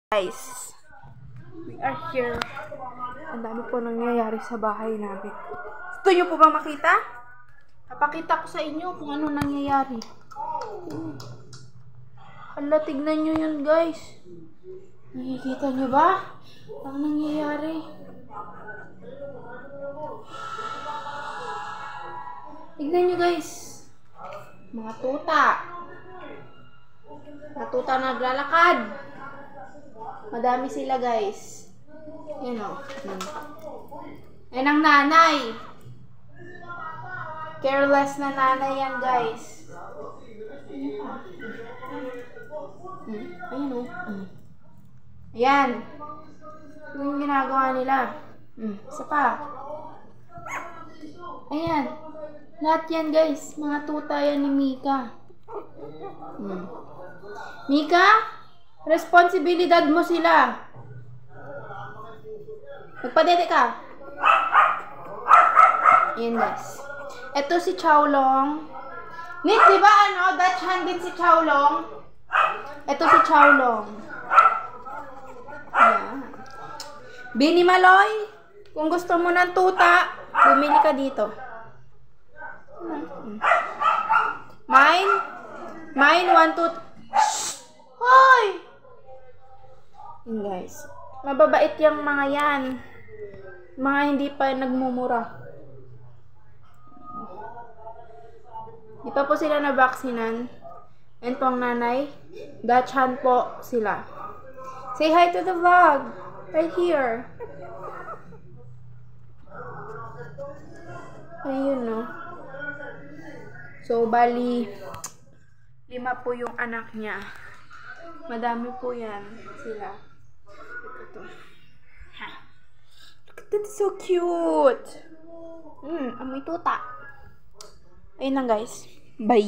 Guys, we are here. Ang dami po nangyayari sa bahay namin. Gusto nyo po bang makita? Papakita ko sa inyo kung ano nangyayari. Hala, tignan nyo yun guys. Nakikita nyo ba? Ang nangyayari. Tignan nyo guys. Mga tuta. Mga tuta naglalakad. Madami sila guys. Yan o. Yan ang nanay. Careless na nanay yan guys. Ayan o. Ayan. Yung ginagawa nila. Isa pa. Ayan. Lahat yan guys. Mga tuta yan ni Mika. Mika? Responsibilidad mo sila. Magpadede ka. Ayan guys. Ito si Chowlong. Nit, di ba ano? Dachshund din si Chowlong. Ito si Chowlong. Ayan. Bini Maloy, kung gusto mo ng tuta, bumili ka dito. Mine? Mine, 1, 2, hoy! Guys, mababait yung mga yan. Mga hindi pa nagmumura. Di pa po sila nabaksinan. And po ang nanay, Dachshund po sila. Say hi to the vlog. Right here. Ayun no. So, bali 5 po yung anak niya. Madami po yan sila. Ito. Ha. Look at that, so cute. Amoy tuta. Ayun lang guys. Bye.